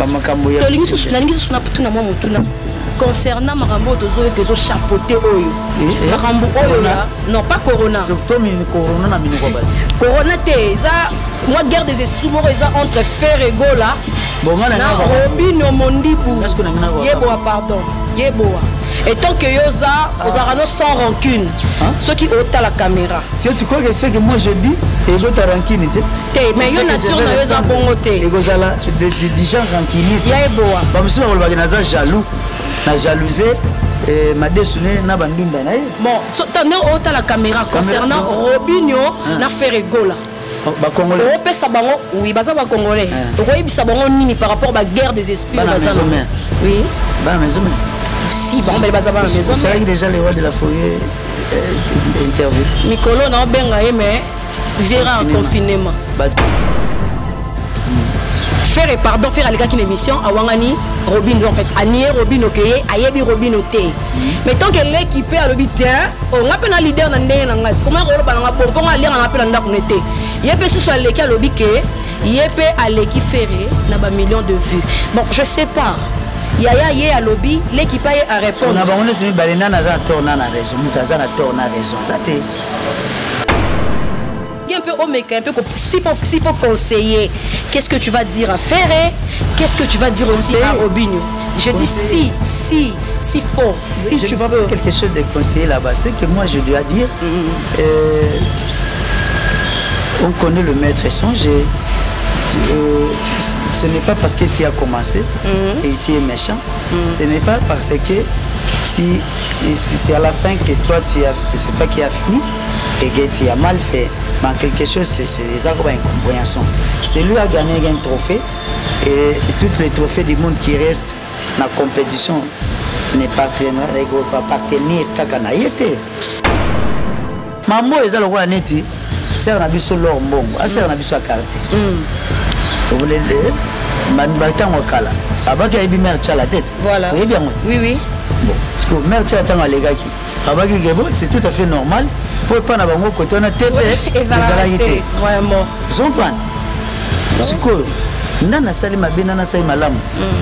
makambo ya tolingi susu na putuna mwa mutuna concernant makambo dozo kezo chapeauté oyo makambo oyo non pas corona corona na mino kwa corona te za moi guerre des esprits moko eza entre fer et gola na Robino Mondibu yeboa pardon yeboa et tant que yoza ozarano sans rancune ceux qui ôtent la caméra si tu crois que ce que moi je dis et l'autre rancune mais yo nature na yoza bongo te et gozala des gens rancuniers yeboa ba monsieur ba naza jaloux na jalouser ma dessine na bandunda na bon tandis ôtent la caméra concernant Robino na fer et gola ba congolais pesa bango oui baza ba congolais okoyebisa bango nini par rapport à la guerre des esprits baza oui ba maison si bon mais baza ba maison c'est vrai que déjà les rois de la forêt interview Mikolo na benga mais verra en confinement faire et pardon faire les gars qui l'émission awangani Robino en fait anier Robino keye ayebi Robino te mais tant que l'équipe a le but on appelle un leader na ndenge na ngati comment rolo bananga bon comment aller on appelle ndako nete yebe ce soit l'équipe a le but que yebe à l'équipe ferré na ba millions de vues bon je sais pas yaya ye à lobby l'équipe a répondre on a on est balena na za torna na raison mutaza na torna raison ça te un peu un peu s'il faut conseiller qu'est-ce que tu vas dire à Ferré qu'est-ce que tu vas dire aussi à Robinho je dis si faut si tu vas quelque chose de conseiller là-bas c'est que moi je dois dire on connaît le maître étranger ce n'est pas parce que tu as commencé et tu es méchant ce n'est pas parce que si c'est à la fin que toi c'est toi qui as fini et que tu as mal fait mais quelque chose c'est des incompréhensions. Celui a gagné un trophée et tous les trophées du monde qui restent dans la compétition ne pas appartenir qu'à Naïté. Maman est allée voir Neti, c'est un abus sur l'or mbongo, c'est un abus sur la quartier. Vous voulez dire, Manbatan Wakala, avant qu'il y ait mère à la tête. Voilà. Oui, bien. Oui. Bon, parce que mère à la les gars qui, avant qu'il y ait c'est tout à fait normal. Pour pas n'avoir mon côté on a TV et vraiment ils ont pas parce que nana sali ma bien nana sali malam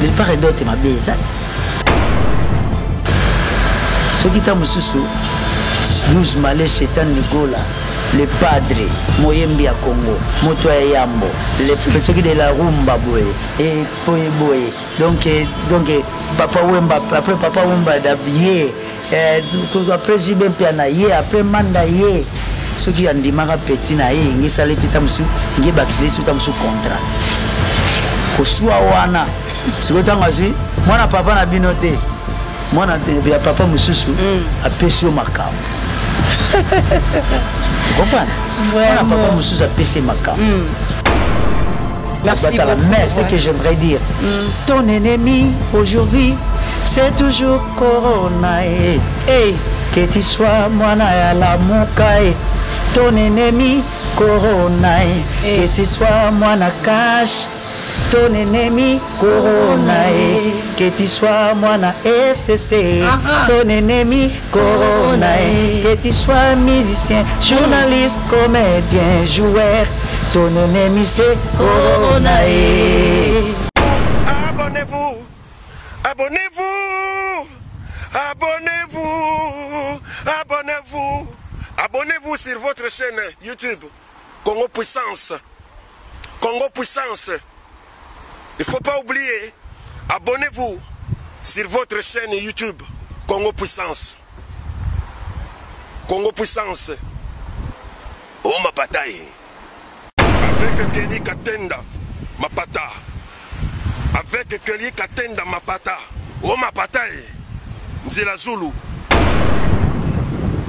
il paraît d'autres ma bien ça ce qui t'a mususu 12 malais Satan Nigola les padres Moyembi à Congo Moto ya Yambo les ceux qui de la rumba boy et boy donc papa Wemba après papa Wemba d'habiller après Jibem Piana ye après Manda ye ceux qui ont démarré petit na ye ngi sale pita musu ngi baxile su tam su contrat ko suwa wana siko tangazi mwana papa na binote mwana te ya papa mususu apesio makam comprendre mwana papa mususu apesio makam merci beaucoup mais c'est que j'aimerais dire ton ennemi aujourd'hui c'est toujours Corona que tu sois mwana ya la mukae ton ennemi Corona que tu sois mwana cash ton ennemi Corona que tu sois mwana FCC ton ennemi Corona que tu sois musicien journaliste comédien joueur ton ennemi c'est Corona. Abonnez-vous. Abonnez-vous, abonnez-vous, abonnez-vous, abonnez-vous sur votre chaîne YouTube Congo Puissance. Congo Puissance. Il ne faut pas oublier, abonnez-vous sur votre chaîne YouTube Congo Puissance. Congo Puissance. Oh ma bataille. Avec Kelly Katenda, ma pata. Avec Kelly Katenda Mapata, oh ma bataille, Nzela Zulu.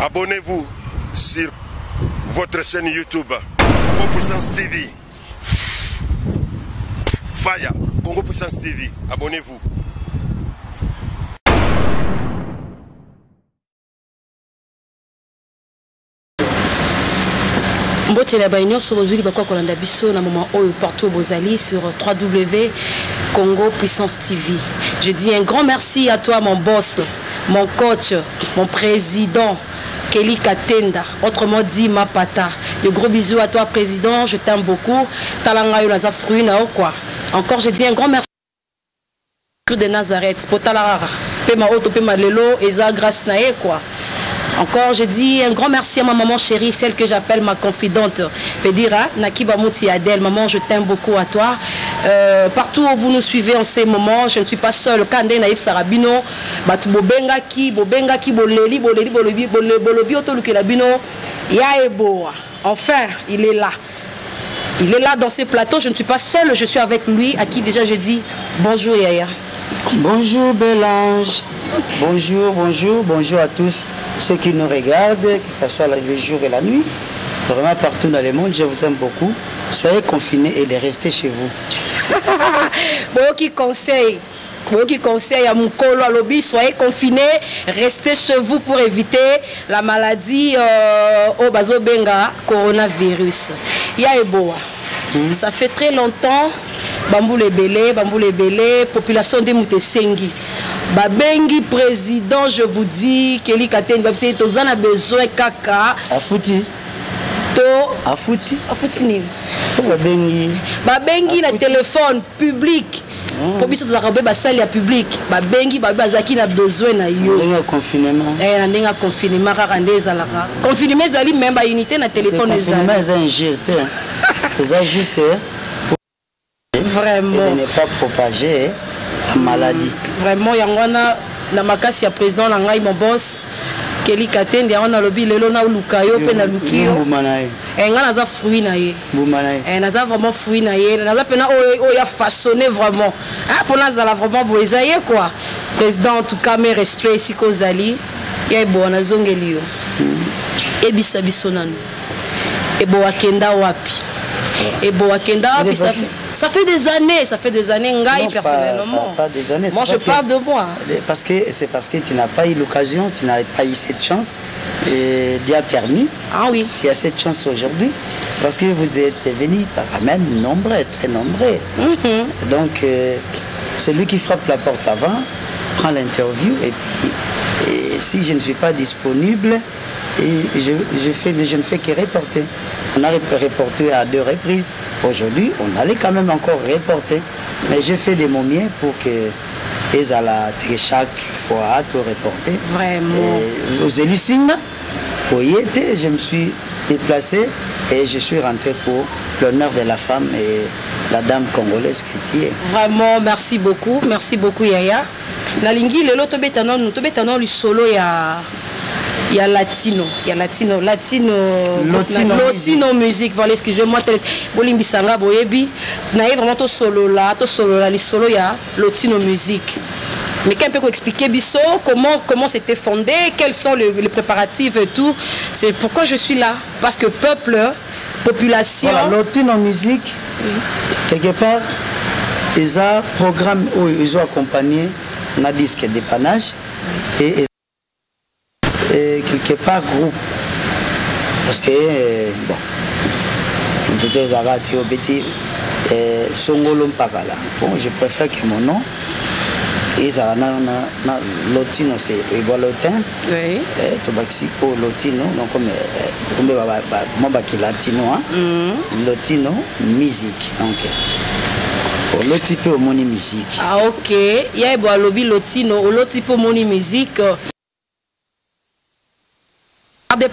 Abonnez-vous sur votre chaîne YouTube Congo Puissance TV. Faya, Congo Puissance TV, abonnez-vous. Mbote la baignon sur Bozuli bakwa kolanda biso na moment oyo partout Bozali sur www Congo Puissance TV. Je dis un grand merci à toi mon boss, mon coach, mon président Kelly Katenda, autrement dit Mapata. De gros bisous à toi président, je t'aime beaucoup. Talanga yo naza fruit na quoi. Encore je dis un grand merci. de Nazareth, Potala, Pema Auto, Pema Lelo, Eza grâce nae quoi. Encore, je dis un grand merci à ma maman chérie, celle que j'appelle ma confidente. Pedira, Nakiba Mouti Adèle, maman, je t'aime beaucoup à toi. Partout où vous nous suivez en ces moments, je ne suis pas seule. Kande Naïf Sarabino, Batu Bobengaki, Boleli, Bolobi, Otolukelabino, Yaeboa. Enfin, il est là. Il est là dans ces plateaux, je ne suis pas seule, je suis avec lui, à qui déjà je dis bonjour Yaya. Bonjour Belange, bonjour à tous ceux qui nous regardent, que ce soit le jour et la nuit, vraiment partout dans le monde, je vous aime beaucoup. Soyez confinés et restez chez vous. Qui conseille à mon colo à lobby, soyez confinés, restez chez vous pour éviter la maladie au bazobenga coronavirus. Yaeboa. Ça fait très longtemps, Bambou les Belé, population de Moutesengi. Babengi président, je vous dis, Kelly Katen, tous en a besoin kaka. Afouti. Babengi na téléphone public. Pour biso zarobe basali ya public. Babengi bazaki na besoin na yo. Ndenge confinement. Ndenge confinement kaka ndezalaka. Confinement ezali même ba unité na téléphone ezali. Confinement est injecté. C'est juste vraiment et de ne pas propager la maladie. Vraiment yangwana na makasi ya président na ngai mon boss Kelly Katende yangwana lobi lelo na lukayo pe na lukio. Nga naza fruit na ye. Naza vraiment fruit na ye. Naza pena oya façonné vraiment. Pour nazala vraiment boezaye quoi. Président en tout cas mes respects ici kozali. Ya bo na zongeli yo. Ebisa bisonano. Ebo akenda wapi. Ebo akenda wapi ça fait des années Ngai personnellement. Pas des années. Moi je parle de moi. C'est parce que tu n'as pas eu l'occasion, tu n'as pas eu cette chance. Et Dieu a permis. Ah oui. Tu as cette chance aujourd'hui. C'est parce que vous êtes venus quand même nombreux, très nombreux. Donc celui qui frappe la porte avant prend l'interview et puis si je ne suis pas disponible, je ne fais que reporter. On a reporté à 2 reprises. Aujourd'hui, on allait quand même encore reporter. Mais je fais de mon mieux pour que les à chaque fois tout reporter. Vraiment. Aux Élysines, je me suis déplacé et je suis rentré pour l'honneur de la femme et la dame congolaise que tu es. Vraiment, merci beaucoup Yaya. Nalingi lelo tobetano lu solo ya latino musique, voilà, excusez-moi, Bolimbisanga boyebi, naïe vraiment to solo la li solo ya latino musique. Mais quelqu'un peut expliquer biso comment c'était fondé, quels sont les préparatifs et tout. C'est pourquoi je suis là, parce que peuple, population. Voilà, latino musique, quelque part, ils ont programme où ils ont accompagné un disque dépannage et quelque part groupe parce que bon je préfère que mon nom Lotino c'est Eboalotin Lotino donc comme latino Lotino musique donc l'autre au moni musique. Ah ok, il y a Eboalobi Lotino l'autre au moni musique.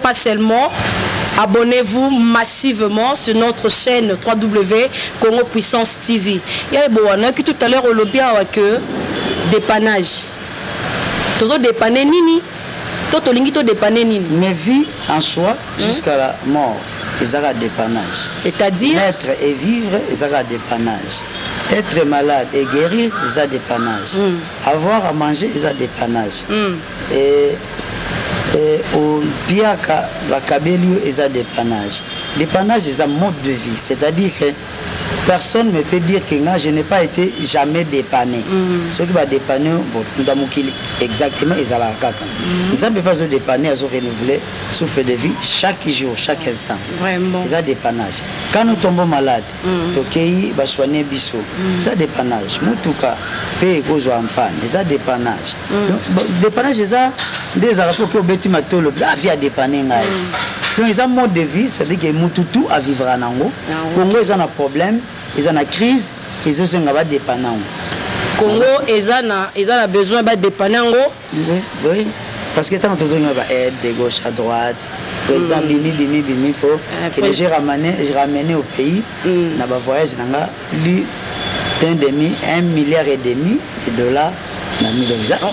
Pas seulement, abonnez-vous massivement sur notre chaîne www Congo Puissance TV. Il y a qui tout à l'heure au lobby avec dépannage. Toujours dépanner nini. Dépanner nini. Mais vie en soi jusqu'à la mort, ils ont dépannage. C'est-à-dire naître et vivre, ils ont dépannage. Être malade et guérir, ils ont dépannage. Avoir à manger, ils ont dépannage. Au Piaka, la Kabelio, ils ont dépannage. Dépannage, ils ont un mode de vie. C'est-à-dire que personne ne peut dire que je n'ai pas été jamais dépanné. Ceux qui vont dépanner, exactement, ils ont la caca. Ils ne peuvent pas se dépanner, ils ont renouvelé souffle de vie chaque jour, chaque instant. Vraiment. Ils ont dépannage. Quand nous tombons malades, Tokei, Baswane Bisso, ils ont dépannage. Moutouka, Pé, Gozo en panne, ils ont dépannage. Dépannage, ils ont des rapports qui ont bêti ma tolo, la vie a dépanné. Donc ils ont un mode de vie, c'est-à-dire que Moutoutou a vivre en Ango. Congo, ils ont un problème, ils ont une crise, ils ont un dépannant. Congo ezana besoin ba dépanner ngo. Oui. Parce que tant que tu as aide de gauche à droite, président bimi pour que j'ai ramené au pays na ba voyage nanga li 1,5 milliard de dollars na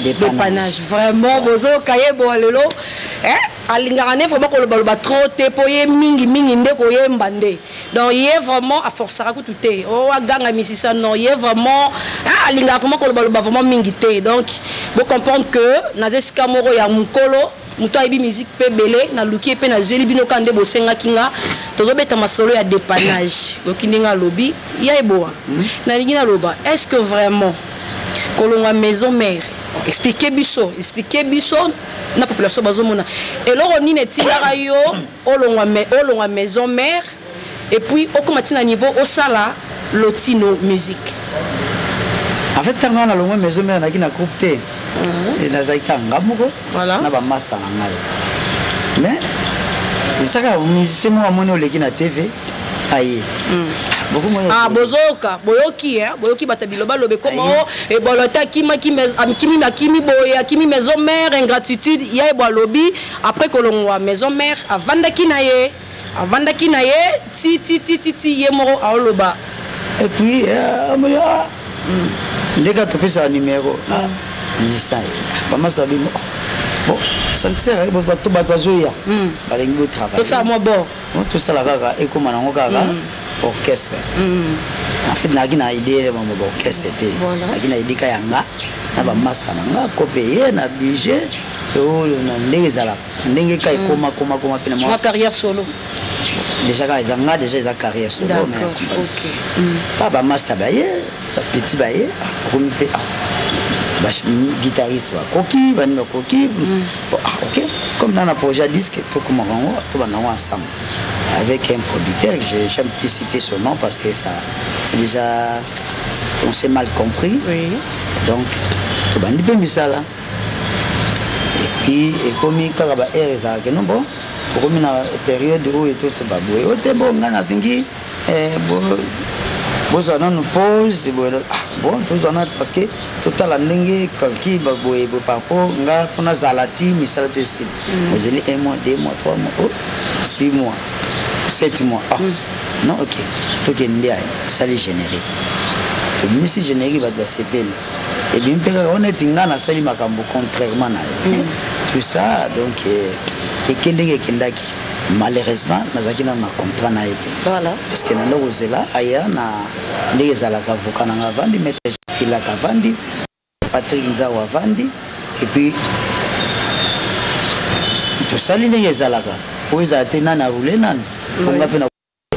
dépannage. Vraiment bozo kaye bo lelo alingane vraiment ko ba trop te poye mingi nde ko yembande. Donc il est vraiment à forcer à tout té. Oh aganga misisa non, il est vraiment alinga vraiment ko ba vraiment mingi té. Donc vous comprendre que nazeska moro ya mukolo muto ayibi musique pe belé na luki pe na zeli bino kande bo senga kinga tozo beta masolo ya dépannage. Donc ndinga lobby ya eboa. Na lingina loba, est-ce que vraiment kolonga maison mère expliquer biso na population bazomona et là on est tira yo olonga maison mère et puis au commencer niveau au sala lotino musique en fait tant on a longa maison mère na kina groupe T et na zaika ngamoko voilà na ba massa na ngai mais ça ka musicien mo amone oleki na TV aye bozoka boyoki batabiloba lobe komo et bolota kimi boye maison mère ingratitude ya ebo lobi après kolongwa maison mère avandaki na ye ti ye moro aoloba et puis ndeka topesa numéro ça pas ça bimo bon sincère parce que tout bazoya balingi bo travail tout ça moi bon tout ça la kaka et comme nango kaka orchestre en fait na idée mon orchestre était na idée kayanga na ba master nga ko payer na budget to na ndezala ndenge kay koma pena ma carrière solo déjà déjà carrière solo mais OK pas ba master baye petit baye comme guitariste koki bani koki OK comme dans un projet disque tout comme on ensemble avec un producteur j'aime plus citer son nom parce que ça c'est déjà on s'est mal compris donc tout bani peu misala et puis et comme kaka ba ereza que non bon pour comme na période où et tout c'est pas beau au tempo ngana zingi bon ça non pause bon tout ça parce que tout à la ndenge qui ba boye parcours nga fona zalati misala to ici vous allez 1 mois 2 mois 3 mois 6 mois 7 mois non OK tout est ndé ça les générique to musique générique va s'appeler et bien on est ngana sali makambo contrairement na tout ça donc et kendaki malheureusement nazaki na contrat na été voilà parce que nalo ozela aya na ndenge zalaka avocat na ngavandi maître il a kavandi Patrick Nzawa vandi et puis tout ça ndenge zalaka oza tena na rouler nan ponga pe na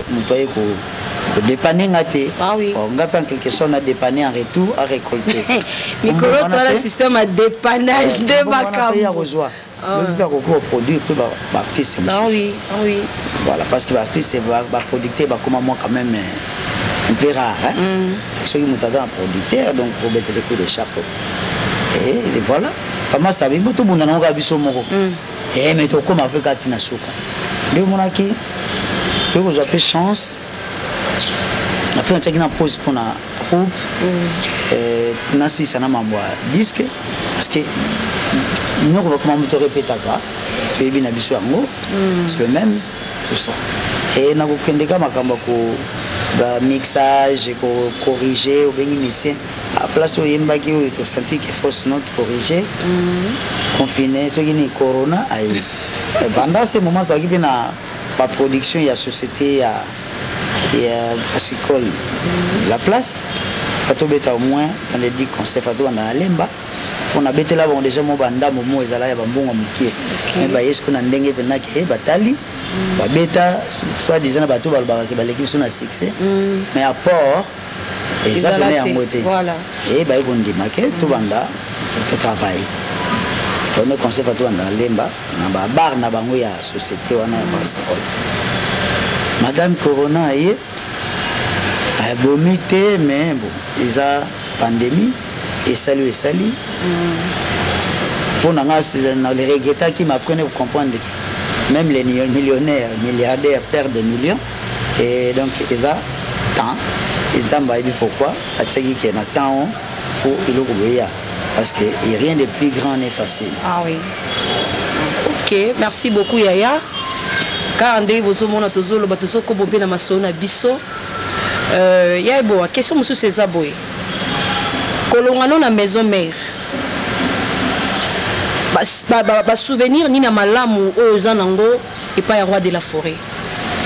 mutoye ko dépanner ngate on nga pas quelque chose na dépanner en retour à récolter micro le système à dépannage de makambo le père au produit puis artiste oui voilà parce que l'artiste va producteur va comme moi quand même un peu rare ceux qui m'attendent un producteur donc faut mettre le coup de chapeau et voilà comment ça va tout monde na biso moko et mais to comme un peu katina souka le monaki que vous avez chance après on tient une pause pour un groupe nasi sana mambo disque parce que nous on va comment te répéter quoi tu es bien habitué yango c'est le même tout ça et na ko kendeka makambo ko ba mixage ko corriger ou bien musicien à place où yembaki où tu senti que fausse note corriger confiné ce qui ni corona ai pendant ce moment tu as qui na pas production il y a société il y a brassicole la place fato beta au moins dans les 10 concerts fato dans la lemba on a bêté là bon déjà mo banda mo ezala ya bambonga mukie mais ba yesko na ndenge pena ke batali ba beta soit disant bato balbaka ke l'équipe sur na succès mais à port ezalé en côté voilà et ba iko ndima ke to banda to travail on a concert fato dans la lemba na ba bar na bango ya société wana ya basketball madame corona est a bomité mais bon ils a pandémie et sali pour les regrettants qui m'apprennent à comprendre que même les millionnaires, milliardaires perdent des millions et donc ils ont temps ils ont pourquoi à ce qui est temps faut il le parce que rien de plus grand n'est facile. Ah oui. Ok, merci beaucoup Yaya. Car André bozomona tozolo batozo ko bobé na masona biso. Yaya bo question musu c'est boy. Kolongano na maison mère. Ba souvenir ni na malamu ozanango et pas ya roi de la forêt.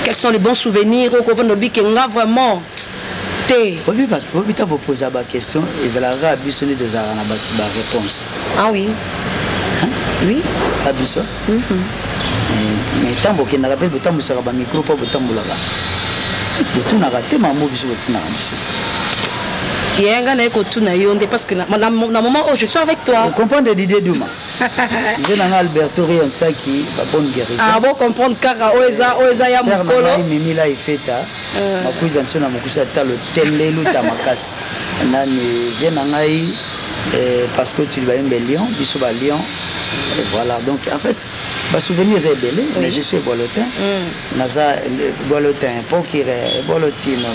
Quels sont les bons souvenirs au Kovan Obi Kenga vraiment? Obi ta poser la question et ça la rabissonner de ça na réponse. Ah oui. Hein? Oui. Abisso. Mais tambo qui n'a rappelé botambo sera ba micro pas botambo là. Botuna raté mambo biso botuna biso. Yenga na ko tuna yonde parce que na moment où je suis avec toi. Vous comprenez Didier Douma. Je n'ai Alberto Rianza qui va bonne guérison. Ah bon comprendre kaka oeza ya mukolo. Mimi la ifeta. Ma cousin na mokusa ta le telelu ta makas. Nani vient ngai parce que tu vas aimer Lyon, biso ba Lyon. Et voilà, donc en fait, ma souvenir est belé, mais je suis bolotin. Naza bolotin, pokire, bolotino.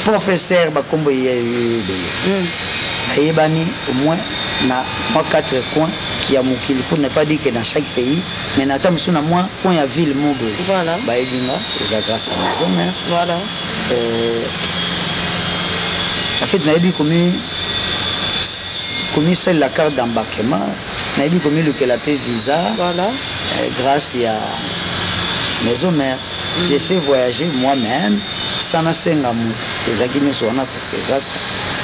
Professeur Bakombo y a eu Ayebani au moins na 4 coins il y a Mukili pour ne pas dire que dans chaque pays mais na tam suna moi point ya ville Mobo. Voilà. Ba edinga les grâce à maison mère. Voilà. En fait na ebi comme c'est la carte d'embarquement, na ebi comme le que la paie visa. Voilà. Grâce à maison mère. Je sais voyager moi-même sans nasenga mutu. Les aguines sont là parce que grâce à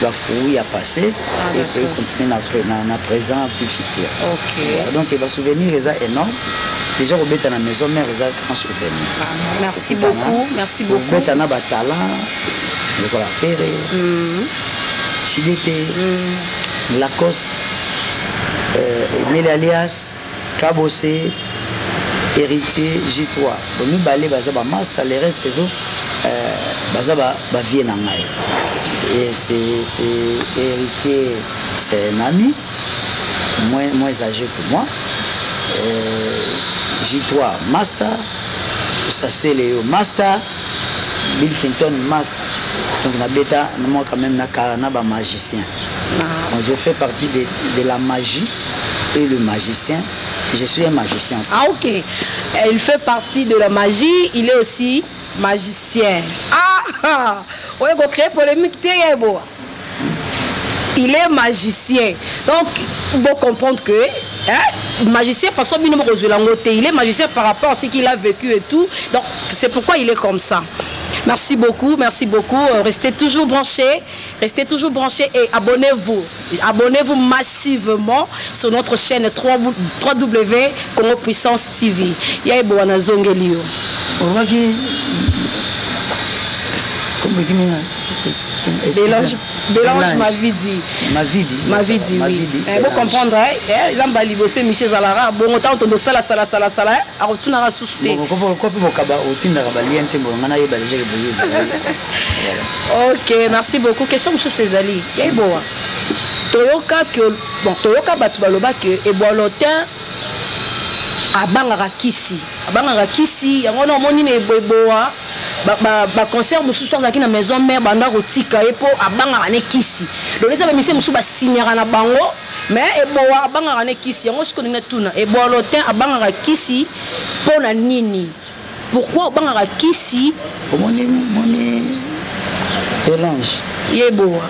la fouille à passer et puis continuer na présent plus futur. Ok. Donc il va souvenir les énorme. Déjà au bête à la maison mère les grand souvenir. Merci beaucoup, merci beaucoup. Bête na ba talent, le la ferré, Chilité, Lacoste, Emile Alias, Cabossé. Héritier J3. Donc nous balé bazaba master les restes des autres bazaba ba vienne en maille. Et c'est héritier, c'est un ami moins âgé que moi. J3 master, tout ça c'est les master, Bill Clinton master. Donc na bêta moi quand même na ba magicien. Donc je fais partie de la magie et le magicien. Je suis un magicien aussi. Ah ok. Il fait partie de la magie, il est aussi magicien. Ah ouais, vous créez polémique, il est magicien. Donc, il faut comprendre que magicien, façon il est magicien par rapport à ce qu'il a vécu et tout. Donc, c'est pourquoi il est comme ça. Merci beaucoup, merci beaucoup. Restez toujours branchés et abonnez-vous. Abonnez-vous massivement sur notre chaîne 3W Congo Puissance TV. Yaibo Anazongelio. Bélange ma vie dit. Ma vie dit, oui. Vous comprendre, ils ont balisé ce monsieur Zalara. Bon, autant de sala, à retourner à souster. Ok, merci beaucoup. Question M. Césali. Toyoka que bon, Toyoka Batubaloba que Ebolotin abangara kisi, yango na moni ne boa. Ba concert mususu tozaki na maison mère banda kotika epo abanga ne kisi donc les amis mususu ba signera na bango mais eboa abanga ne kisi yango siko ninga tuna eboa lotin abanga kisi pona nini pourquoi abanga kisi moni Bélange yeboa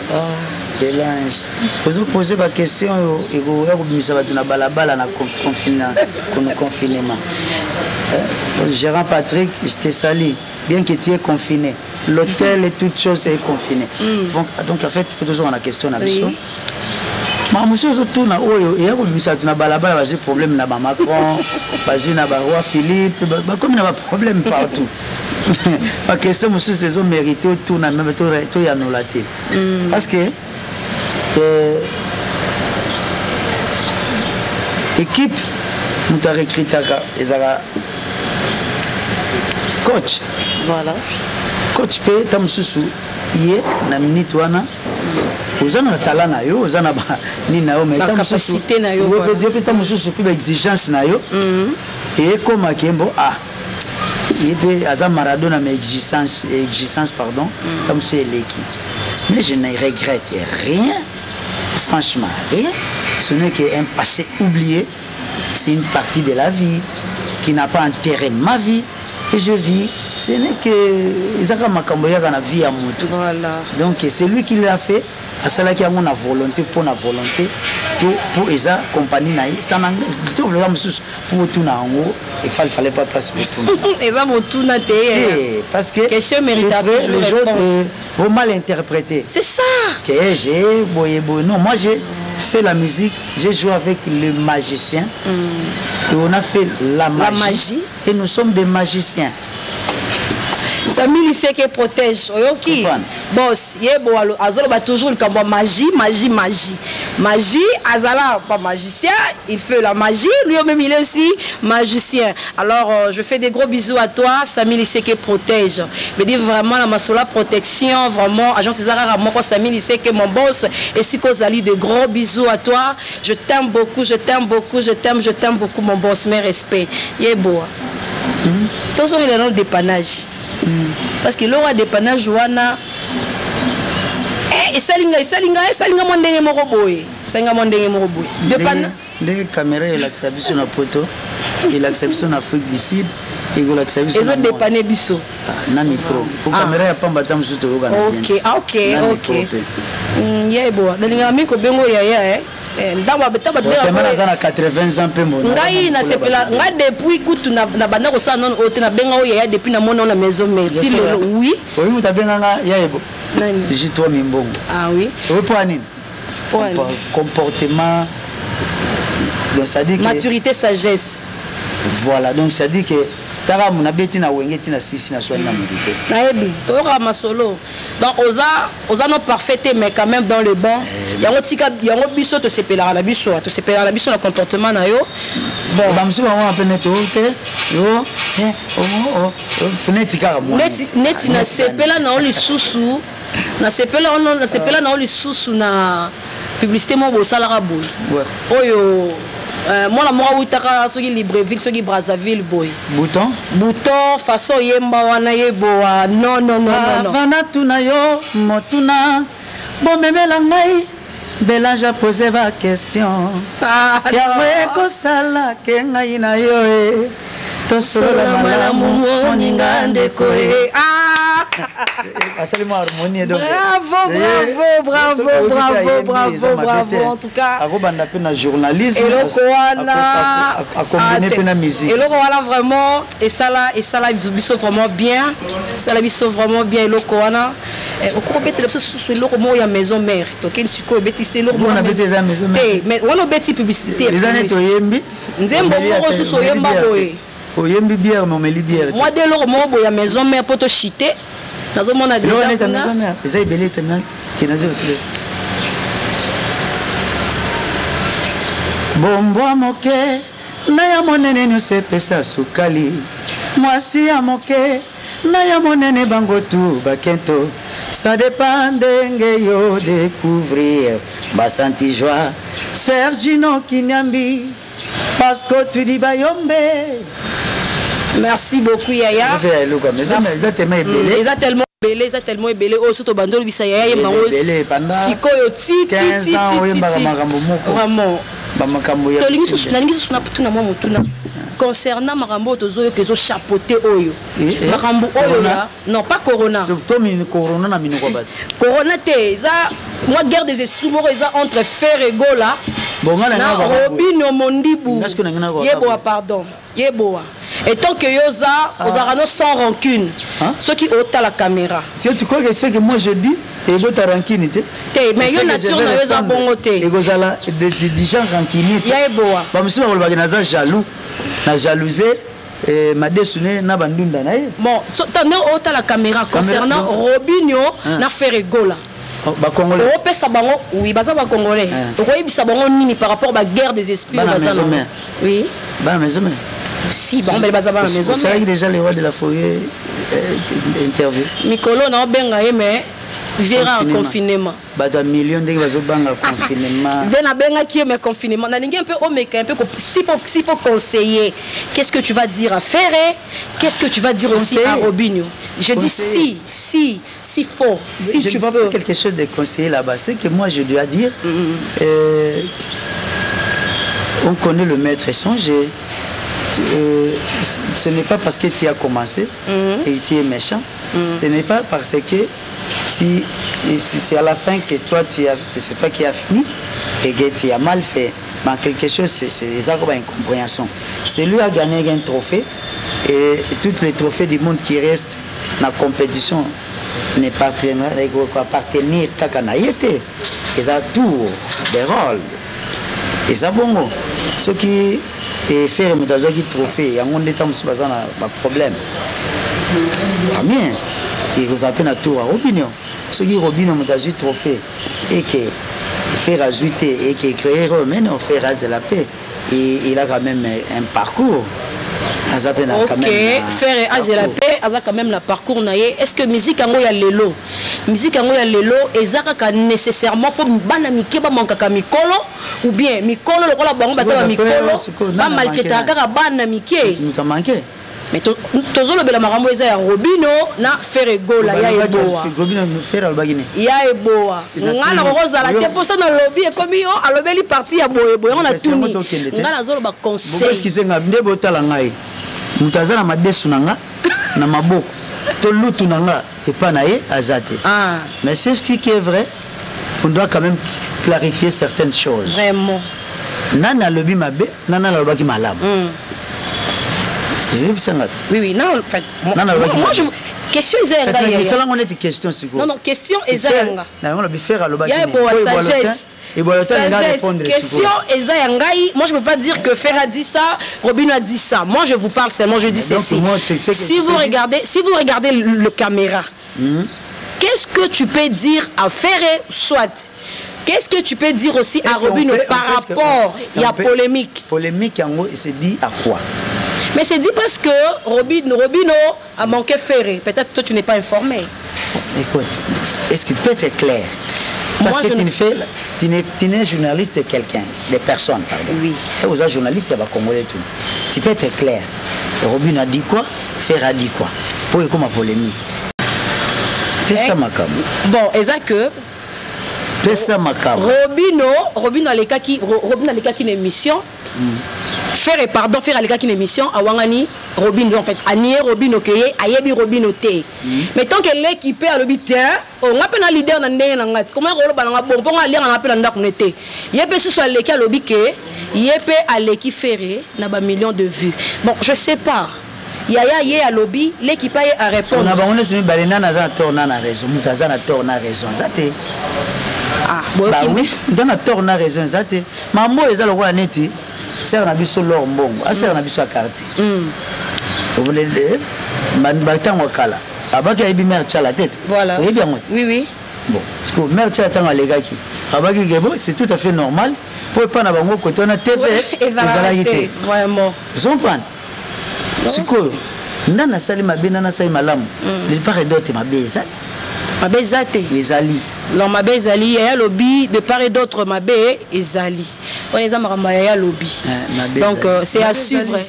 Bélange vous posez la question et vous avez na balabala na confinement gérant Patrick je te salue. Bien que tu es confiné, l'hôtel et toutes choses est confiné. Donc en fait, toujours on a question à mission. Ma monsieur surtout na oyo et ako bimisa tuna balabala ba j'ai problème na ba Macron, ba na ba roi Philippe, ba comme na ba problème partout. Ma question monsieur ces hommes mérité tout na même tout ya nolaté. Parce que équipe nous t'a recruté ezala coach. Voilà. Coach pe tamsusu yé na minute wana ozana na talent na yo ozana ba ni na yo mais capacité na yo voilà depuis tamsusu pe exigence na yo et comme akembo il peut azam Maradona mais exigence pardon tamsusu eleki mais je ne regrette rien franchement rien. Ce n'est qu'un passé oublié. C'est une partie de la vie qui n'a pas enterré ma vie. Et je vis. Ce n'est que Isaka Makamboya dans la vie à Moutou. Voilà. Donc c'est lui qui l'a fait. À cela qui a mon volonté pour la volonté pour Esa compagnie naï. Ça n'a pas de faut tout na haut. Il fallait pas passer tout. Esa tout na té. Parce que question méritatoire. Les autres vont mal interpréter. C'est ça. Que j'ai boyé. Non, moi j'ai fait la musique, j'ai joué avec le magicien et on a fait la magie et nous sommes des magiciens. Samy Liseke protège. Oyoki. Boss, yebo azolo ba toujours le cambo magie. Magie, Azala pas magicien, il fait la magie, lui-même il est aussi magicien. Alors je fais des gros bisous à toi, Samy Liseke protège. Je dis vraiment la masola protection, vraiment agence César Ramoko Samy Liseke mon boss et Siko Zali de gros bisous à toi. Je t'aime beaucoup, je t'aime beaucoup mon boss, mes respects. Yebo. Tous sont les noms de dépannage. Parce que l'on a dépannage wana et salinga mondenge moko boye. Salinga mondenge moko boye. Dépannage. Les caméras il accepte sur la photo, il accepte sur l'Afrique du Sud et il accepte sur. Ils ont dépanné biso. Na micro. Pour caméra il pas mbatam sur to ga. OK. Yebo. Dalinga miko bengo yaya ndamba betaba de la 80 ans pembo ngai na sepela nga depuis kutu na banda ko sa non ote na benga oya depuis na mona na maison merci le oui muta nga yebo nani jitwa mimbongo oui pour nini comportement donc ça dit que maturité sagesse voilà donc ça dit que tara muna beti na wenge tina sisi na swali na médité na ebi toka masolo donc oza non parfaite mais quand même dans le bon yango tika yango biso to sepelaka na biso na comportement na yo bon ba msuba mwa pene to te yo feneti kaka mwa neti na sepela na oli susu na sepela na oli susu na publicité mo bosalaka boy oyo moi moi uitaka soki Libreville soki Brazzaville boy bouton façon yemba wana yeboa non vana tuna yo motuna bo memela ngai Belange posé ma question ya ko sala ke ngai na yo tosola malamu moninga ndeko Absolument harmonie donc bravo en tout cas akobanda pe na journalisme eloko wana accompagner pe na musique eloko wana vraiment et ça biso vraiment bien eloko wana okobete le sous eloko mo ya maison mère to ken siko beti c'est eloko mo na beti za maison mère mais wana beti publicité les années to yembi nzembo moko sous yemba boye oyembi bière momeli bière moi de eloko mo boya maison mère poto chiter nazomona déjà eza ebele tena kenazo aussi bombwa moke na ya monene nyonso epesa sukali mwasi ya moke na ya monene bango tu bakento ça dépend ndenge yo découvrir basanti joie Sergino Kinyambi parce que tu dis bayombe. Merci beaucoup Yaya. Ils ont tellement belé au surtout bandolo bisa Yaya mango. Sikoyo ti vraiment. Concernant Marambo tozo kezo chapeauté oyo. Marambo oyo non pas corona. Corona na minoko bat. Corona te za moi guerre des esprits moi ça entre fer et gola. Na Robino Mondibu. Yeboa pardon. Yeboa. Et tant que Yosa, Ozarano sans rancune. Ceux qui ôtent la caméra. Si tu crois que ce que moi je dis, et vous ta rancune, mais yo nature na Yosa bongote. Et vous allez des gens rancuniers. Yeboa. Ba monsieur ba na jaloux, na jalouser. Ma dessonné na bandunda na. Bon, tandis ôtent la caméra concernant Robinho na Ferregola. Ba congolais. On peut ça bango, oui, baza ba congolais. Donc oui, ça bango nini par rapport à la guerre des esprits baza. Oui. Ba maison mère. Si, bon, mais baza ba maison. C'est déjà les rois de la forêt interview. Mikolo na benga mais Viera en confinement. Bata million de bazobanga confinement. Vena benga qui mais confinement. Na ningi un peu un peu s'il faut conseiller. Qu'est-ce que tu vas dire à Ferré? Qu'est-ce que tu vas dire aussi à Robinho? Je dis si faut, si tu peux quelque chose de conseiller là-bas, c'est que moi je dois dire on connaît le maître étranger. Ce n'est pas parce que tu as commencé et tu es méchant. Ce n'est pas parce que c'est à la fin que c'est toi qui as fini et que tu as mal fait. Mais quelque chose, c'est ça comme une incompréhension. Celui a gagné un trophée et tous les trophées du monde qui restent dans la compétition ne appartenir qu'à Kanaïté. Ils ont tout des rôles. Et ça bon. Ce qui est fait mais dans un trophée, il y a un état de problème. Tant bien. Il vous appelle à tout à Robinho. Ce qui est Robinho dans un trophée et que faire ajouter et qui créer maintenant on fait raser la paix. Et il a quand même un parcours. Ok, faire raser la paix, il a quand même le parcours. Est-ce que musique en ya lelo? Musique en ya lelo, ezaka nécessairement faut banamike ba mankaka mikolo ou bien mikolo le kola bango basaba mikolo ba malketa kaka banamike. Nous t'a manqué. Mais toujours le bel marambo eza ya Robinho na faire gola ya eboa. Robinho nous faire albagine. Ya eboa. Ngana roza la te posa na lobby e komi yo alobeli parti ya boye boye on a tout ni. Ngana zolo ba conseil. Parce qu'ils nga ndebo tala ngai. Mutaza na madesu nanga na maboko. To lutu nanga et pas naé azate. Ah. Mais c'est ce qui est vrai. On doit quand même clarifier certaines choses. Vraiment. Nana lobby mabe, nana la lobaki malam. Oui, non, en fait, moi je... Question question non, question ezanga. Question ezangai. Moi je peux pas dire que Fer a dit ça, Robinho a dit ça. Moi je vous parle seulement, je dis ceci. Si vous regardez le caméra, qu'est-ce que tu peux dire à Ferré soit? Qu'est-ce que tu peux dire aussi à Robinho par rapport il y a polémique? Polémique en gros, il se dit à quoi? Mais c'est dit parce que Robinho a manqué Ferré. Peut-être que tu n'es pas informé. Écoute, est-ce que tu peux être clair? Parce moi, que tu n'es journaliste de quelqu'un, des personnes, pardon. Oui. Et aux autres journalistes, il y a Congolais tout. Tu peux être clair. Robinho a dit quoi? Ferré a dit quoi? Pour y comme polémique. Qu'est-ce que ça m'a comme? Bon, est-ce que Robinho a les cas qui une émission. Faire les gars qui une émission à Wangani Robinho en fait Anier Robinho keye ayebi Robinho te. Mais tant que l'équipe a le but on appelle un leader dans ndenge ngati comment rolo bananga bon pour aller on appelle ndako nete. Yebe ce soit l'équipe le but yebe à l'équipe Ferré na ba millions de vues. Bon, je sais pas. Yaya yé à lobby l'équipe a répondre. On a on est balena na tourna na raison. Mutaza na tourna raison. Zate. Ah, bah oui, dans la tourna raison zate. Mambo ezalo kwa neti. Sert na biso lor mbongo sert na biso quartier vous voulez le batan wakala abaki ayibi mère tcha la tête voilà oui bien oui bon parce que mère tcha tanga legaki abaki gebo c'est tout à fait normal pour pas na bango côté na TV ezalaki vraiment vous comprenez siko ndana sali mabe nana sali malamu les part d'autres mabe ezate ezali non mabe ezali ya lobby de part et d'autre mabe ezali on est à lobby donc c'est à suivre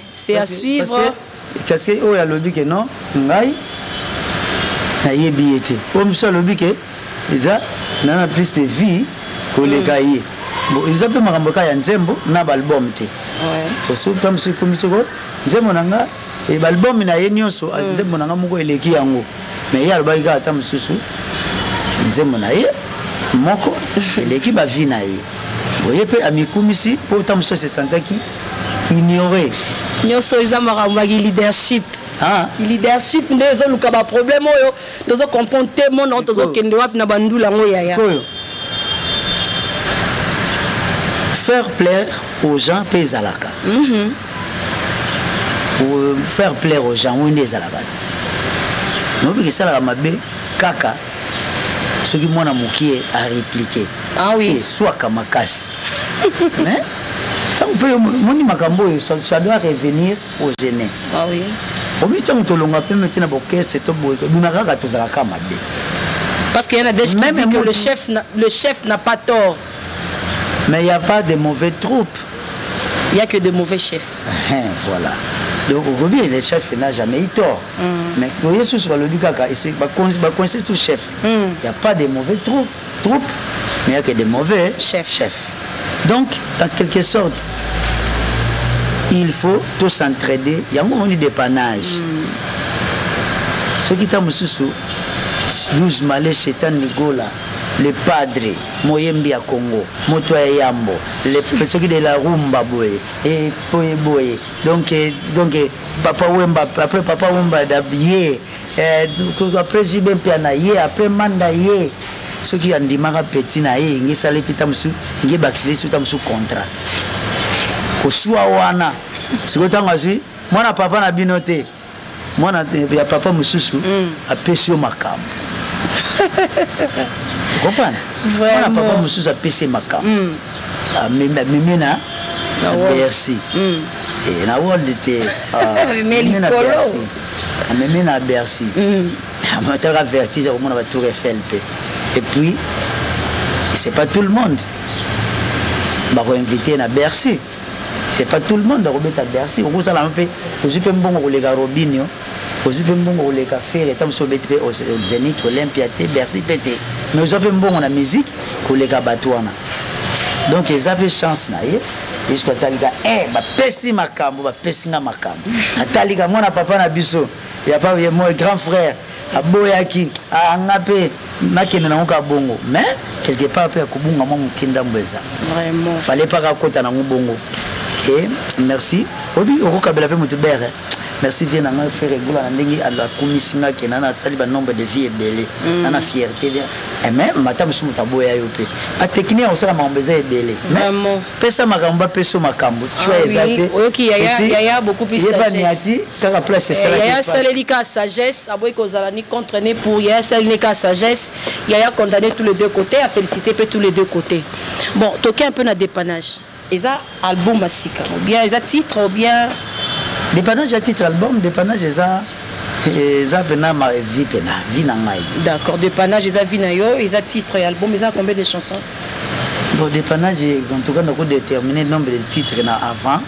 parce que oh ya lobby que non ngai na yebi été comme ça lobby que déjà na plus de vie que les gars bon ils appellent makamboka ya nzembo na album te ouais so comme ce comité ko nzembo nanga et album na ye nyonso nzembo nanga moko eleki yango mais ya lobby ka ata mususu nzembo na ye moko eleki ba vie na ye voyez peu amikumisi pour tant se sentir qui ignoré nyonso izamara magi leadership leadership ndezo luka ba problème oyo tozo comprendre te mon non tozo kende wapi na bandula ngo yaya faire plaire aux gens pèse à la carte pour faire plaire aux gens on est à la carte non que ça la mabe kaka ce qui mona mukie a répliqué ah oui soit kamakasi mais tant peu moni makambo ça doit revenir aux aînés ah oui au milieu de tolonga pe maintenant boke c'est to boy dunaka ka tozala kama be Parce qu'il y en a des qui disent que le chef n'a pas tort. Mais il n'y a pas de mauvais troupes. Il n'y a que de mauvais chefs. Voilà. Donc aujourd'hui, le chef n'a jamais eu tort. Mais vous voyez, sur le Bikaka, c'est tout chef. Il n'y a pas de mauvais troupes, mais il n'y a que de mauvais chefs. Donc, en quelque sorte, il faut tous s'entraider. Il y a un moment de dépannage. Ce qui t'a sous 12 malais, c'est un Nigola. Les padres, Moyembi à Congo, Motoya Yambo, ceux qui de la Rumba Boy, et Boy Boy. Donc, Papa Wemba, après Papa Wemba d'habiller, après Jibin Pianaye, après Mandaye, ceux qui ont dit Mara Petinaye, ils sont allés pitamsu, ils ont baxilé sous tamsu contrat. Au Souawana, c'est que tu as dit, moi, papa n'a binoté, moi, papa Moussou, a péché au Macam. Vous comprenez? Vraiment. Moi, papa Moussou a péché Macam. Mimina, Bercy. Et la world était. Mimina Bercy. Mimina Bercy. On a vertige, on a tout refait. Et puis, c'est pas tout le monde. On va inviter à Bercy. C'est pas tout le monde qui remet à Bercy. On va un peu. On va bon les gars Robinho. On va bon les gars faire. Tant sur au Zénith, Olympia, Bercy, pété. Mais on va bon la musique pour les gars Batouana. Donc ils avaient chance là. Jusqu'à Taliga, pessi makambo, pessi na makambo. Taliga, moi na papa na biso. Il y a pas mon grand frère. A Boyaki, a Angapé, Makena na bongo. Mais quelque part après Kubunga mon kinda mbeza. Vraiment. Fallait pas raconter na bongo. Ok, merci. Obi okabela pe mutubere. Merci viens na faire régulier na ndenge à la commission qui na sali ba nombre de vie belé. Na fierté. Et même matam sou mutaboya yope. A technique on sala mambeza belé. Vraiment. Pesa makamba peso makambo. Tu vois exactement. OK, il y a beaucoup plus sagesse. Quand place c'est ça. Il y a salelika sagesse, aboy kozala ni contrainer pour il y a salelika sagesse, il y a condamné tous les deux côtés, à féliciter tous les deux côtés. Bon, toquer un peu na dépannage. Et ça album masika ou bien ça titre ou bien dépannage à titre album, dépannage ça pena ma vie pena vie na ngai. D'accord, dépannage ça vie na yo et ça titre et album ça combien de chansons? Bon dépannage en tout cas on a déterminé le nombre de titres na avant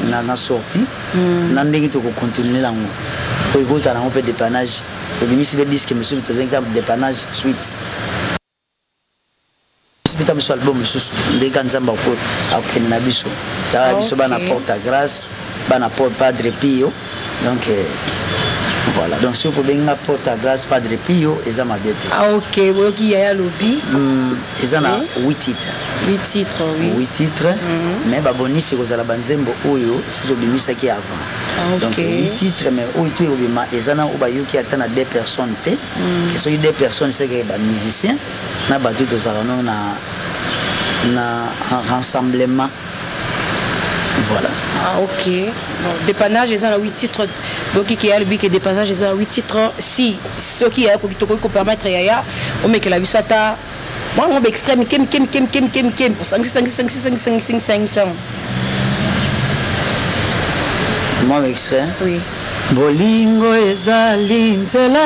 na sortie na ndenge to ko continuer là ko ko ça na on peut dépannage le ministre disque monsieur président dépannage suite c'est un album de Ganzamba après Nabiso ta biso bana porte à grâce bana porte Padre Pio donc voilà donc si vous pouvez bien porte à grâce Padre Pio et ça m'a bien été. Ah OK, il y a lobby et ça na 8 titres. 8 titres oui. 8 titres mais ba boni c'est aux alabanzembo oyo c'est obimisa qui avant. Donc 8 titres mais oyo tout obima et ça na obayo qui attend à 2 personnes té que sont 2 personnes c'est que ba musicien na ba tout ça na rassemblement. Voilà. Ah OK. Bon, dépannage ils ont 8 titres. Donc qui a le but que dépannage ils ont 8 titres. Si ce qui a ko permettre yaya on met que la bisata moi on extrême kem 5 moi extrait. Oui. Bolingo ezali nzela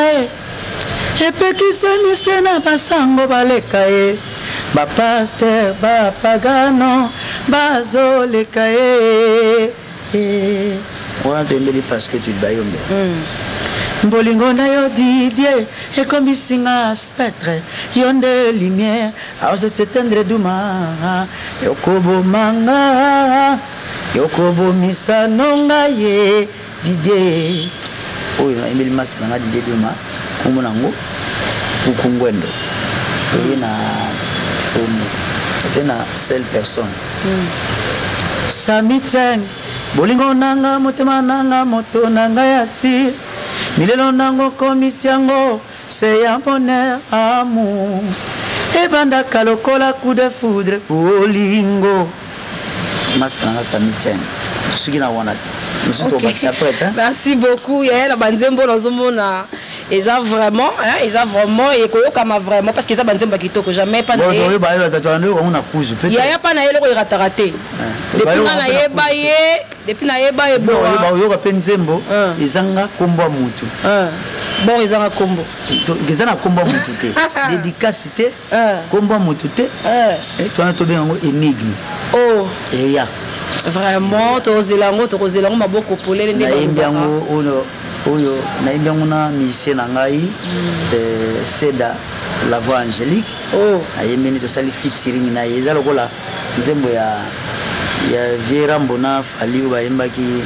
epekisa misena basango baleka e ba pasteur ba pagano bazoleka e on a tembeli parce que tu bayombe bolingo na yo Didier ekomisinga spectre yonde lumière à s'éteindre duma yokobo manga yokobo misa nonga ye Didier oyo Emile Masana Didier duma kumunango ukungwendo na seule personne Samiteng bolingo nanga motema nanga moto nanga yasi milelo nango komisiango c'est un bonheur amour et banda kalokola coup de foudre bolingo masanga Samiteng suki na wanati merci beaucoup ya la banzembo nozomona ils ont vraiment et koyokama vraiment parce que ça banzemba kitoko jamais pas na il y a pas na yelo ko rataraté depuis na yeba ye depuis na yeba ebo oyoka pe nzembo ezanga kombo mutu bon ezanga kombo ezana kombo mutu te dédicace te kombo mutu te toi to bengo énigme oh ya vraiment tozelango maboko polele ndenge nayembiango oyo nayembiango na musicien na ngai Seda la voix angélique nayembeni tosali featuring na ye eza lokola nzembo ya Viera Mbona Fali bayembaki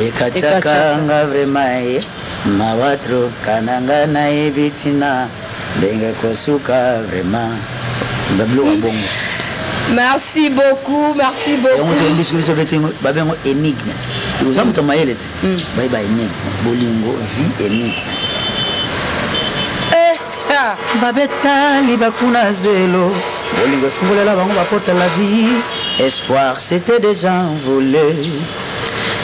ekachakanga vraiment mawatro kananga na ebitina ndenge kosuka vraiment bablo bongo. Merci beaucoup. Babengo énigme. Vous avez entendu bye bye énigme. Bolingo vie énigme. Babeta libakuna zelo. Bolingo fungolela bango bapota la vie. Espoir c'était déjà envolé.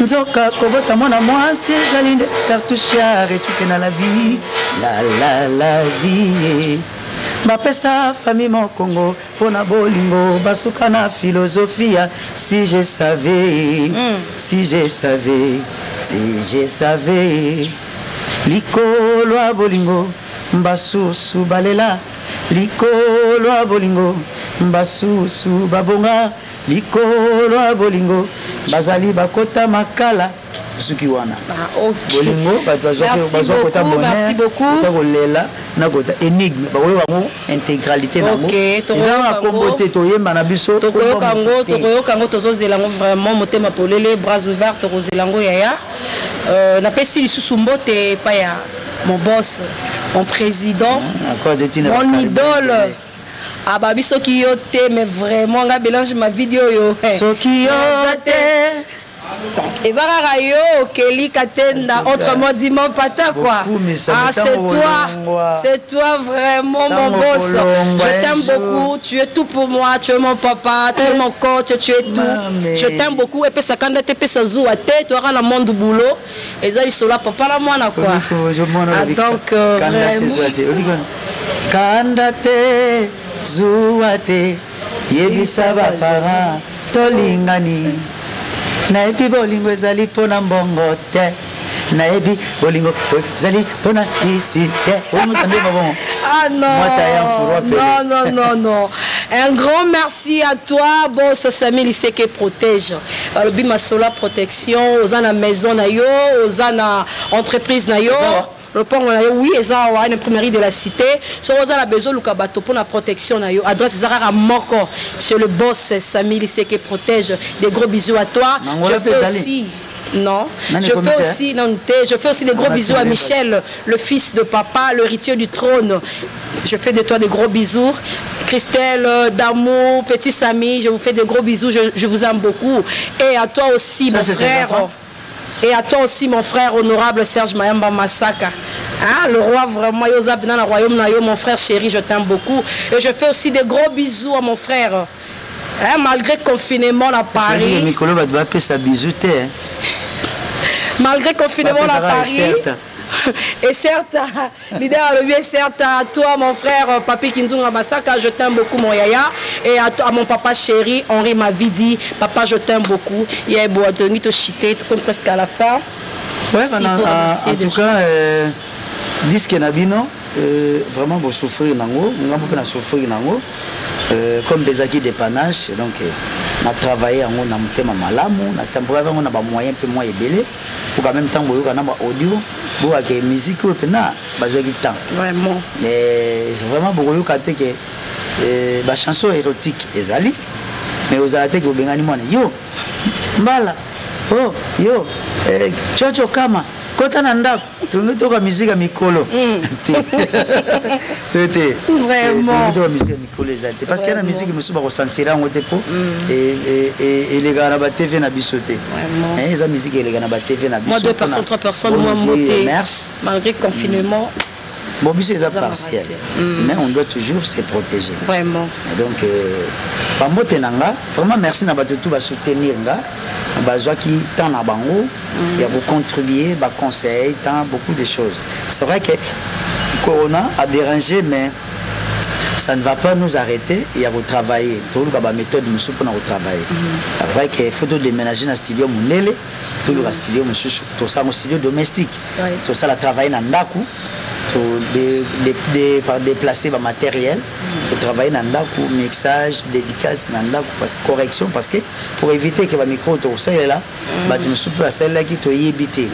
Nzoka kobota mwana mwasi ezali nde cartouche ya récité na la vie. La vie. Bapesa famille mon Congo pona bolingo basuka na philosophie si je savais likolo a bolingo mbasusu balela likolo a bolingo mbasusu babonga likolo a bolingo bazali bakota makala suki wana bolingo merci beaucoup lela na kota énigme ba wango intégralité nango ezana kombote toyemba na biso tokoyokango tozozelango vraiment motema polele bras ouverts tokozelango yaya na pesi lisusu mbote pa ya mon boss mon président mon idole ababi soki yo te mais vraiment nga mélange ma vidéo yo soki yo te et ça rayo Kelly Katenda autrement dit mon pata quoi c'est toi vraiment mon boss je t'aime beaucoup tu es tout pour moi tu es mon papa tu es mon coach tu es tout je t'aime beaucoup et puis ça quand tu ça zou à tête tu auras le monde du boulot et ça ils sont là papa la moi quoi donc vraiment kandate zuate yebisa ba parents tolingani naebi bolingo ezali pona mbongo te naebi bolingo ezali pona isi te ah non un grand merci à toi boss Samy Liseke protège le bima sola protection aux ana maison na yo aux ana entreprise na yo le pont oui eza une imprimerie de la cité so oza la besoin lukabato pour la protection na yo adresse zara moko chez le boss Samy Liseke protège des gros bisous à toi je fais aussi je fais aussi des gros bisous à Michel le fils de papa l'héritier du trône je fais de toi des gros bisous Christelle d'amour petit Samy je vous fais des gros bisous je vous aime beaucoup et à toi aussi mon frère. Et à toi aussi, mon frère honorable Serge Mayamba Massaka. Hein, le roi vraiment, Yosab dans le royaume, mon frère chéri, je t'aime beaucoup. Et je fais aussi des gros bisous à mon frère. Hein, malgré le confinement à Paris. Malgré le confinement à Paris. Et certes, l'idée est certes à toi, mon frère Papi Kinzunga Massaka, je t'aime beaucoup, mon yaya. Et à mon papa chéri, Henri Mavidi, papa, je t'aime beaucoup. Il y a beau Denis te chiter, comme presque à la fin. Ouais, en tout cas, disque Nabino, vraiment, pour souffrir, comme des acquis de panache, donc, on a travaillé en thème malamu, on a temporaire, on a moyen peu moins ébélé. Pour en même temps, on a audio, pour la musique, on a besoin de temps. Vraiment. C'est vraiment beaucoup de la chanson érotique, ezali, mais aux attaques au Bengani Mone. Yo, Mbala, oh, yo, Chocho Kama. Kota nanda, tu la musique à Mikolo. Vraiment. Tu la musique à Mikolo parce que la musique me souba ressentir en haute peau et les gars na TV na bisoté. Mais la musique les gars na TV na bisoté. Moi 2 personnes, 3 personnes, moi monter. Malgré le confinement. Bon, c'est partiel, mais on doit toujours se protéger. Vraiment. Et donc, vraiment merci à tout va soutenir qui tant à bango, il y a beaucoup contribué, conseil, tant beaucoup de choses. C'est vrai que Corona a dérangé, mais ça ne va pas nous arrêter. Il y a retravailler. Tout le monde méthode nous pour nous retravailler. C'est vrai qu'il faut déménager dans le studio Mounele. Tout le studio tout ça mon studio domestique. Tout ça la travailler dans Ndaku. Déplacer le matériel. Travailler dans Ndaku, mixage, dédicace dans Ndaku, parce que correction, parce que pour éviter que le micro tout ça est là, tu me soupes à celle-là qui t'a évité.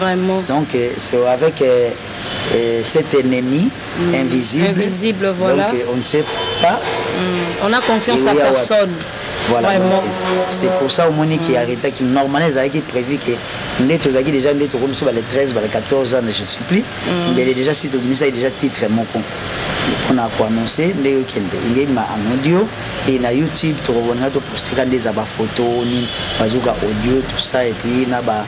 Donc c'est avec cet ennemi invisible, voilà. Donc on ne sait pas. On a confiance à personne. Voilà, c'est pour ça au moins qui arrêté qui normalement ils avaient prévu que nous déjà comme ça les 13 les 14 ans je ne suis plus mais déjà si tu as déjà titre mon con on a annoncé les il y a un audio et na YouTube tu vas poster des photos ni bazooka audio tout ça et puis na ba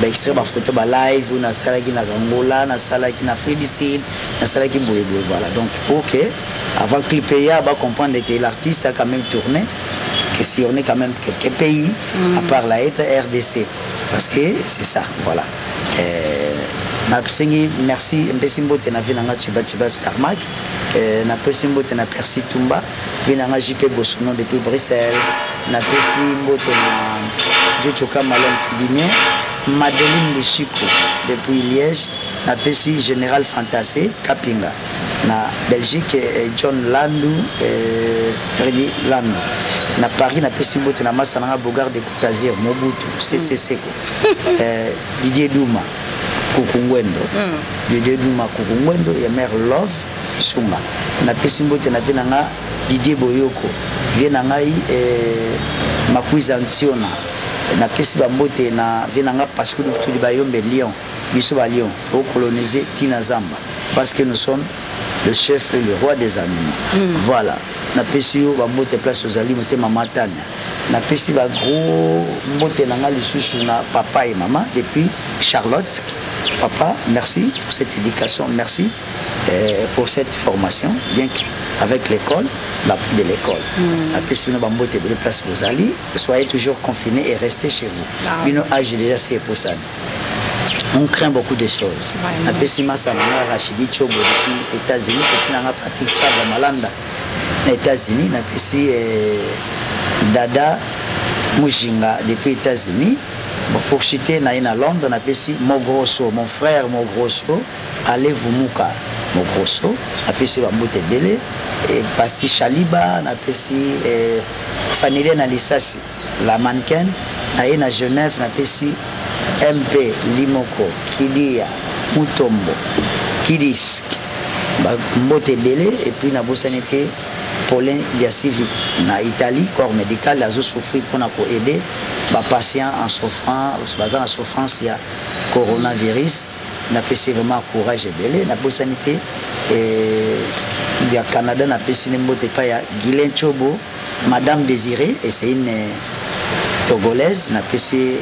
extrait ba photo ba live na sala qui na Angola na sala qui na Félicite na sala qui boye voilà donc OK avant clipper ya ba comprendre que l'artiste a quand même tourné que si on est quand même quelques pays à part la RDC parce que c'est ça voilà merci Mbesimbo tena vinanga chiba Starmac na Pesimbo tena Percy Tumba vinanga JP Bosono depuis Bruxelles na Pesimbo tena Djochoka Malon Kidimien Madeleine Luchiko depuis Liège na Pesi Général Fantasé Kapinga na Belgique John Landou Freddy Landou na Paris na Pesimbo tena Masana Bogard de Koutazir Mobutu CCC Didier Douma Kukungwendo Didier Douma Kukungwendo et mère Love Sunga na Pesimbo tena venanga Didier Boyoko venanga Makuiza Antiona na pesi bambote na venanga parce que tout du bayombe Lyon biso ba Lyon au coloniser Tina Zamba parce que nous sommes le chef et le roi des animaux voilà na pesi yo bambote place aux aliments te mama Tania na pesi ba gros mbote nanga lisusu na papa et maman depuis Charlotte papa merci pour cette éducation merci pour cette formation bien qu'avec l'école l'appui de l'école la pesi no bambote de place aux aliments soyez toujours confinés et restez chez vous bino âge déjà c'est pour ça. On craint beaucoup de choses. Na pesima sana Rachidi Chobo depuis États-Unis, petit nanga Patrick Chaba Malanda aux États-Unis, na pesi Dada Mujinga depuis États-Unis. Bon, pour citer na Londres, na pesi Mogrosso, mon frère Mogrosso, allez vous muka Mogrosso, na pesi Bambote Bele et Pasti Chaliba, na pesi Fanile na Lissasi, la mannequin, na Genève, na pesi MP Limoko Kidia Mutombo Kidisk Mbote Bele et puis na Bosanité Paulin Diasivi na Italie corps médical la souffrir pour aider les patients en souffrance en souffrance il y a coronavirus na pesi vraiment courage et Bele na Bosanité il y a Canada na pesi Mbote pa ya Guylaine Chobo Madame Désirée et c'est une togolaise na PC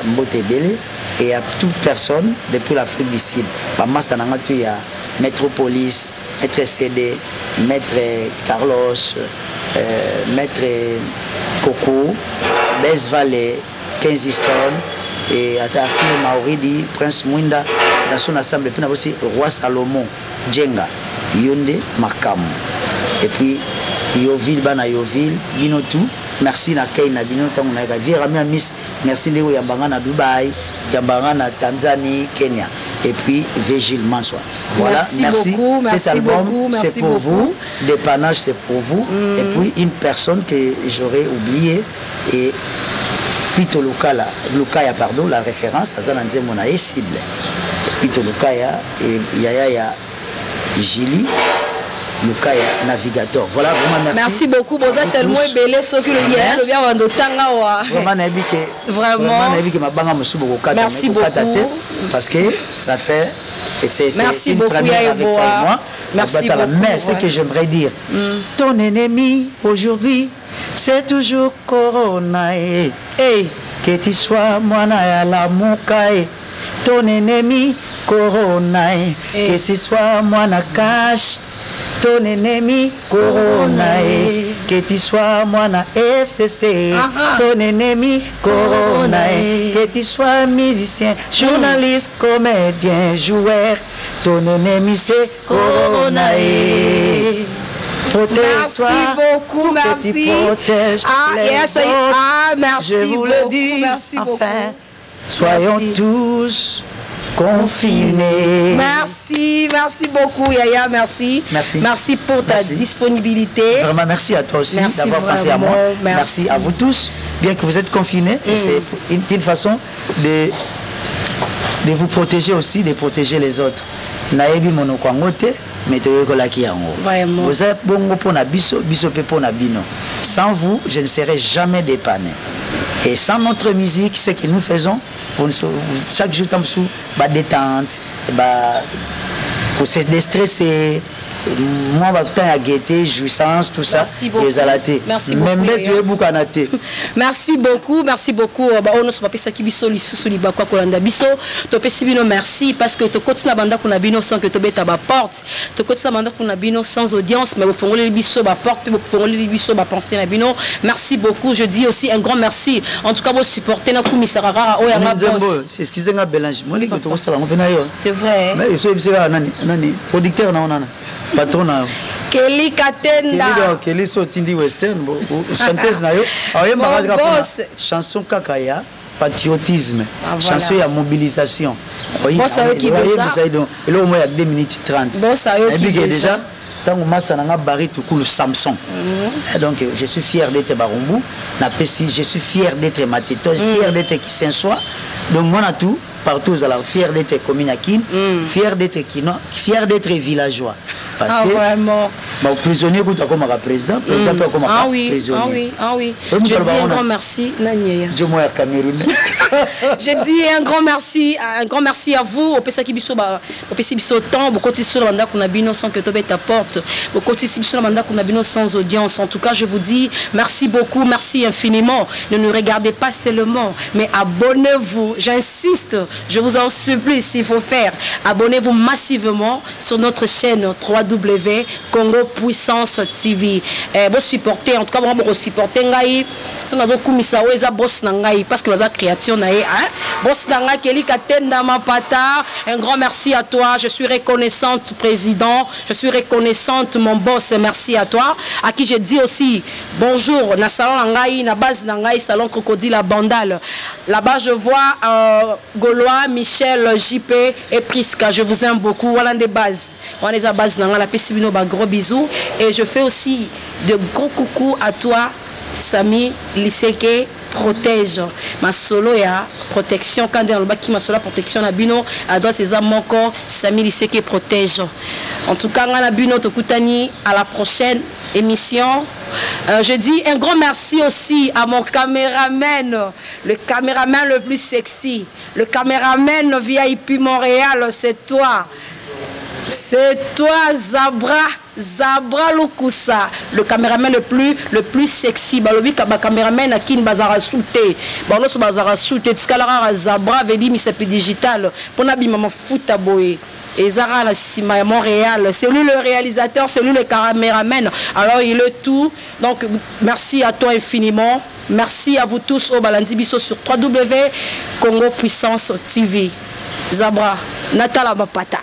Mbote Bele et à toute personne depuis l'Afrique du Sud master nanga tu ya Métropolis maître CD maître Carlos maître Coco Bess Valley 15 Stone et Arthur Mauridi Prince Mwinda dans son assemblée puis aussi Roi Salomon Djenga Yonde Makamu et puis Yoville bana Yoville Binotou merci na kay na bino tangu na Vera Miss merci ndeko yambanga na Dubaï yambanga na Tanzanie Kenya et puis Vigile Mansoa voilà merci beaucoup, cet album c'est pour vous dépannage c'est pour vous et puis une personne que j'aurais oublié et Pito Lukaya pardon la référence à Zananze Monae cible Pito Lukaya et Yaya Gili Lukaya navigateur voilà vraiment merci beaucoup vous êtes tellement belé ce que le hier le bien vando tanga wa vraiment nabi que vraiment nabi que mabanga musubo ko kata merci beaucoup parce que ça fait et c'est une première avec toi et moi merci beaucoup mais c'est que j'aimerais dire ton ennemi aujourd'hui c'est toujours Corona et que tu sois mwana ya la mukae ton ennemi Corona que ce soit mwana cash ton ennemi Corona que tu sois mwana FCC ton ennemi Corona que tu sois musicien journaliste comédien joueur ton ennemi c'est Corona Protège-toi. Merci beaucoup, merci. Merci. Je vous le dis. Merci beaucoup. Soyons tous confinés. Merci beaucoup Yaya, merci. Merci pour ta disponibilité. Vraiment merci à toi aussi d'avoir pensé à moi. Merci à vous tous, bien que vous êtes confinés. C'est une façon de vous protéger aussi, de protéger les autres. Naebi monokwangote, mais vraiment. Vous êtes bon pour na biso, biso pe pour na bino. Sans vous, je ne serai jamais dépanné. Et sans notre musique, ce que nous faisons, chaque jour, nous détente, pour se déstresser, moi, je suis gaieté, jouissance, tout ça. Merci beaucoup. Merci beaucoup. Merci beaucoup. Merci beaucoup. Merci parce que tu continues à banda sans que tu bêtes à ma porte. Tu continues à banda sans audience, mais vous faites les bisous à porte, vous faites les bisous à penser à bino. Merci beaucoup. Je dis aussi un grand merci. En tout cas, vous supportez notre commissaire. C'est ce qu'ils ont Bélange. C'est vrai. Mais il producteur patron na Kelly Katenda Kelly Sotindi Western chanteuse na yo chanson kakaya patriotisme chanson ya mobilisation bon ça yo qui déjà et là au moins il y a 2 minutes 30 bon ça yo qui déjà tant que massa nanga bari tout cool Samson donc je suis fier d'être Barumbu na pesi je suis fier d'être Mateto fier d'être Kisensoa donc moi na tout partout alors fier d'être commune à Kin, fier d'être Kino, fier d'être villageois. Parce que vraiment. Bon, prisonnier comme un président, président comme un prisonnier. Ah oui. Je dis un grand merci. Je moi Cameroun. Je dis un grand merci à vous. Au Pesa Kibiso, au Pesa Kibiso temps, beaucoup de sur la mandat qu'on a bino sans que tu ta porte, beaucoup de sur la mandat qu'on a bino sans audience. En tout cas, je vous dis merci beaucoup, merci infiniment. Ne nous regardez pas seulement, mais abonnez-vous. J'insiste. Je vous en supplie, s'il faut faire, abonnez-vous massivement sur notre chaîne 3W Congo Puissance TV. Vous supportez, en tout cas, vous supportez Ngaï. Si vous avez commissaire, vous avez boss Ngaï parce que vous avez création Ngaï. Boss Ngaï, Kelly Katenda Mapata. Un grand merci à toi. Je suis reconnaissante, président. Je suis reconnaissante, mon boss. Merci à toi. À qui je dis aussi bonjour. Na salon Ngaï, na base Ngaï, salon Crocodile à Bandal. Là-bas, je vois Gaulois, Michel, JP et Priska. Je vous aime beaucoup. Voilà des bases. Voilà des bases. La Pessibino, gros bisous. Et je fais aussi de gros coucou à toi, Sami Liseke. Protège ma solo ya protection quand dans le bas qui ma solo protection na bino à droite c'est ça mon corps Sami Liseke protège. En tout cas na bino tokutani à la prochaine émission. Je dis un grand merci aussi à mon caméraman, le caméraman le plus sexy, le caméraman VIP Montréal, c'est toi. C'est toi Zabra Lukusa, le caméraman le plus sexy. Balobi ka caméraman akin bazara souté. Baloso bazara souté tskalara Zabra vedi misepi digital. Pona bima mafuta boye. Et Zara la Sima Montréal, c'est lui le réalisateur, c'est lui le caméraman. Alors il est tout. Donc merci à toi infiniment. Merci à vous tous au Balandi Bisso sur 3W Congo Puissance TV. Zabra, Natala Mapata.